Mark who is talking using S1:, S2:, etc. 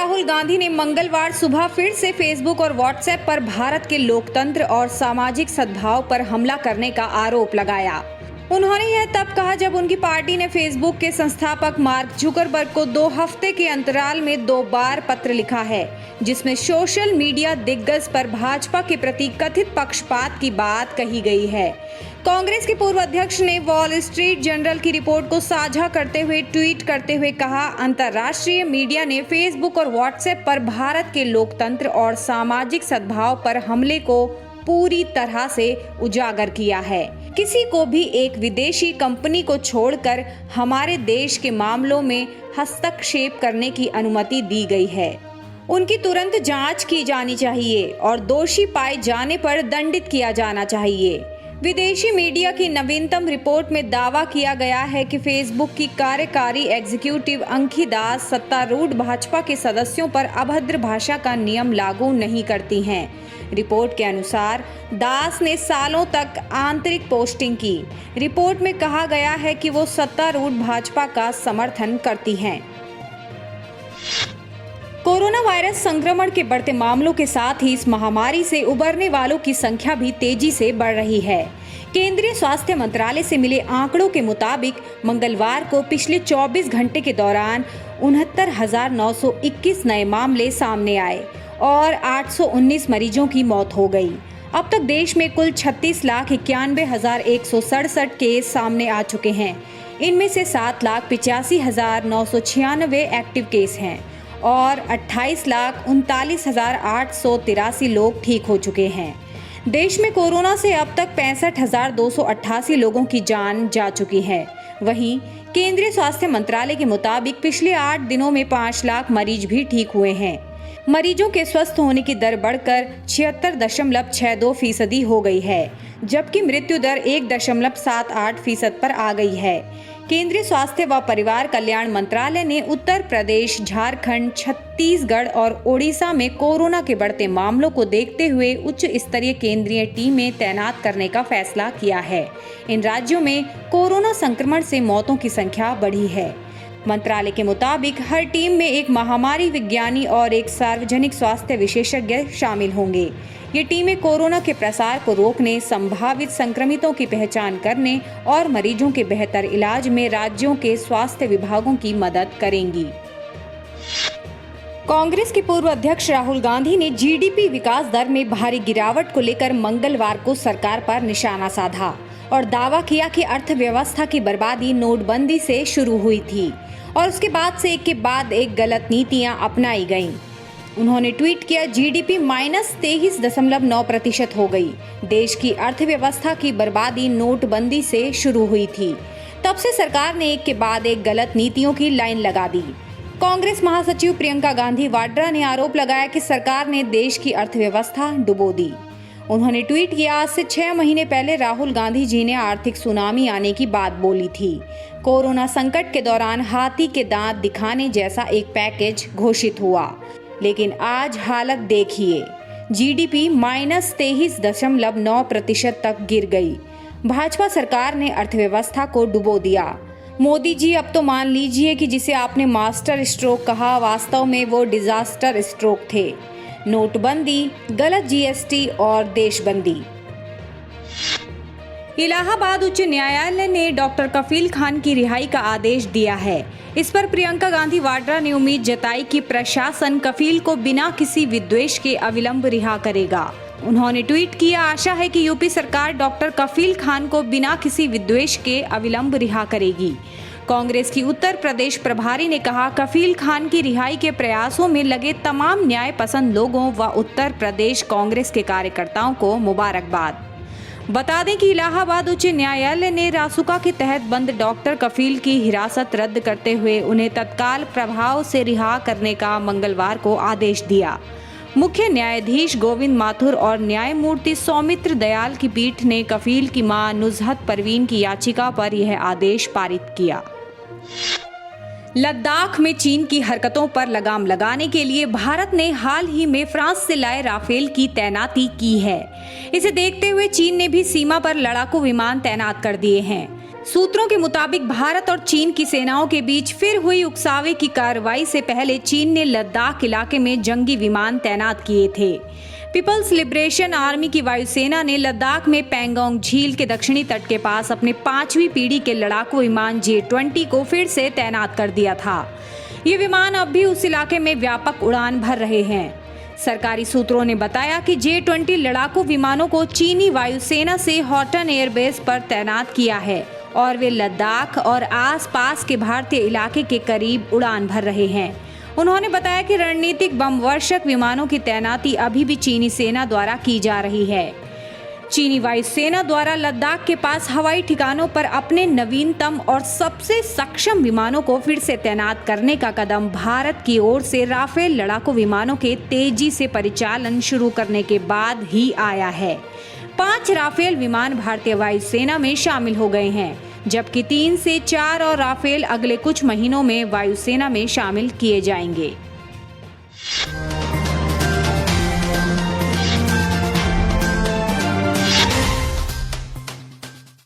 S1: राहुल गांधी ने मंगलवार सुबह फिर से फेसबुक और व्हाट्सएप पर भारत के लोकतंत्र और सामाजिक सद्भाव पर हमला करने का आरोप लगाया। उन्होंने यह तब कहा जब उनकी पार्टी ने फेसबुक के संस्थापक मार्क जुकरबर्ग को 2 हफ्ते के अंतराल में 2 बार पत्र लिखा है, जिसमें सोशल मीडिया दिग्गज पर भाजपा के प्रति कथित पक्षपात की बात कही गई है। कांग्रेस के पूर्व अध्यक्ष ने वॉल स्ट्रीट जर्नल की रिपोर्ट को साझा करते हुए ट्वीट करते हुए कहा, अंतर्राष्ट्रीय मीडिया ने फेसबुक और व्हाट्सएप पर भारत के लोकतंत्र और सामाजिक सद्भाव पर हमले को पूरी तरह से उजागर किया है। किसी को भी एक विदेशी कंपनी को छोड़कर हमारे देश के मामलों में हस्तक्षेप करने की अनुमति दी गई है। उनकी तुरंत जांच की जानी चाहिए और दोषी पाए जाने पर दंडित किया जाना चाहिए। विदेशी मीडिया की नवीनतम रिपोर्ट में दावा किया गया है कि फेसबुक की कार्यकारी एग्जीक्यूटिव अंकी दास सत्तारूढ़ भाजपा के सदस्यों पर अभद्र भाषा का नियम लागू नहीं करती हैं। रिपोर्ट के अनुसार दास ने सालों तक आंतरिक पोस्टिंग की। रिपोर्ट में कहा गया है कि वो सत्तारूढ़ भाजपा का समर्थन करती हैं। कोरोना वायरस संक्रमण के बढ़ते मामलों के साथ ही इस महामारी से उबरने वालों की संख्या भी तेजी से बढ़ रही है। केंद्रीय स्वास्थ्य मंत्रालय से मिले आंकड़ों के मुताबिक मंगलवार को पिछले 24 घंटे के दौरान 69,921 नए मामले सामने आए और 819 मरीजों की मौत हो गई। अब तक देश में कुल 36,91,167 केस सामने आ चुके हैं। इनमें से 7,85,996 एक्टिव केस हैं और 28,39,883 लोग ठीक हो चुके हैं। देश में कोरोना से अब तक 65,288 लोगों की जान जा चुकी है। वहीं केंद्रीय स्वास्थ्य मंत्रालय के मुताबिक पिछले 8 दिनों में 5 लाख मरीज भी ठीक हुए हैं। मरीजों के स्वस्थ होने की दर बढ़कर 76.62% हो गई है, जबकि मृत्यु दर 1.78% पर आ गई है। केंद्रीय स्वास्थ्य व परिवार कल्याण मंत्रालय ने उत्तर प्रदेश, झारखंड, छत्तीसगढ़ और ओडिशा में कोरोना के बढ़ते मामलों को देखते हुए उच्च स्तरीय केंद्रीय टीमें तैनात करने का फैसला किया है। इन राज्यों में कोरोना संक्रमण से मौतों की संख्या बढ़ी है। मंत्रालय के मुताबिक हर टीम में एक महामारी विज्ञानी और एक सार्वजनिक स्वास्थ्य विशेषज्ञ शामिल होंगे। ये टीमें कोरोना के प्रसार को रोकने, संभावित संक्रमितों की पहचान करने और मरीजों के बेहतर इलाज में राज्यों के स्वास्थ्य विभागों की मदद करेंगी। कांग्रेस के पूर्व अध्यक्ष राहुल गांधी ने जीडीपी विकास दर में भारी गिरावट को लेकर मंगलवार को सरकार पर निशाना साधा और दावा किया कि अर्थव्यवस्था की बर्बादी नोटबंदी से शुरू हुई थी और उसके बाद से एक के बाद एक गलत नीतियां अपनाई गईं। उन्होंने ट्वीट किया, जीडीपी -23.9% हो गई। देश की अर्थव्यवस्था की बर्बादी नोटबंदी से शुरू हुई थी। तब से सरकार ने एक के बाद एक गलत नीतियों की लाइन लगा दी। कांग्रेस महासचिव प्रियंका गांधी वाड्रा ने आरोप लगाया कि सरकार ने देश की अर्थव्यवस्था डुबो दी। उन्होंने ट्वीट किया, आज से 6 महीने पहले राहुल गांधी जी ने आर्थिक सुनामी आने की बात बोली थी। कोरोना संकट के दौरान हाथी के दांत दिखाने जैसा एक पैकेज घोषित हुआ, लेकिन आज हालत देखिए, जीडीपी -23.9% तक गिर गई। भाजपा सरकार ने अर्थव्यवस्था को डुबो दिया। मोदी जी, अब तो मान लीजिए कि जिसे आपने मास्टर स्ट्रोक कहा, वास्तव में वो डिजास्टर स्ट्रोक थे। नोटबंदी, गलत जीएसटी और देशबंदी। इलाहाबाद उच्च न्यायालय ने डॉक्टर कफील खान की रिहाई का आदेश दिया है। इस पर प्रियंका गांधी वाड्रा ने उम्मीद जताई कि प्रशासन कफील को बिना किसी विद्वेष के अविलंब रिहा करेगा। उन्होंने ट्वीट किया, आशा है कि यूपी सरकार डॉक्टर कफील खान को बिना किसी विद्वेष के अविलंब रिहा करेगी। कांग्रेस की उत्तर प्रदेश प्रभारी ने कहा, कफील खान की रिहाई के प्रयासों में लगे तमाम न्याय पसंद लोगों व उत्तर प्रदेश कांग्रेस के कार्यकर्ताओं को मुबारकबाद। बता दें कि इलाहाबाद उच्च न्यायालय ने रासुका के तहत बंद डॉक्टर कफील की हिरासत रद्द करते हुए उन्हें तत्काल प्रभाव से रिहा करने का मंगलवार को आदेश दिया। मुख्य न्यायाधीश गोविंद माथुर और न्यायमूर्ति सौमित्र दयाल की पीठ ने कफील की मां नुजहत परवीन की याचिका पर यह आदेश पारित किया। लद्दाख में चीन की हरकतों पर लगाम लगाने के लिए भारत ने हाल ही में फ्रांस से लाए राफेल की तैनाती की है। इसे देखते हुए चीन ने भी सीमा पर लड़ाकू विमान तैनात कर दिए हैं। सूत्रों के मुताबिक भारत और चीन की सेनाओं के बीच फिर हुई उकसावे की कार्रवाई से पहले चीन ने लद्दाख इलाके में जंगी विमान तैनात किए थे। पीपल्स लिबरेशन आर्मी की वायुसेना ने लद्दाख में पैंगोंग झील के दक्षिणी तट के पास अपने 5वीं पीढ़ी के लड़ाकू विमान J-20 को फिर से तैनात कर दिया था। ये विमान अब भी उस इलाके में व्यापक उड़ान भर रहे हैं। सरकारी सूत्रों ने बताया कि J-20 लड़ाकू विमानों को चीनी वायुसेना से हॉटन एयरबेस पर तैनात किया है और वे लद्दाख और आसपास के भारतीय इलाके के करीब उड़ान भर रहे हैं। उन्होंने बताया कि रणनीतिक बम वर्षक विमानों की तैनाती अभी भी चीनी सेना द्वारा की जा रही है। चीनी वायुसेना द्वारा लद्दाख के पास हवाई ठिकानों पर अपने नवीनतम और सबसे सक्षम विमानों को फिर से तैनात करने का कदम भारत की ओर से राफेल लड़ाकू विमानों के तेजी से परिचालन शुरू करने के बाद ही आया है। 5 राफेल विमान भारतीय वायुसेना में शामिल हो गए हैं, जबकि 3 से 4 और राफेल अगले कुछ महीनों में वायुसेना में शामिल किए जाएंगे।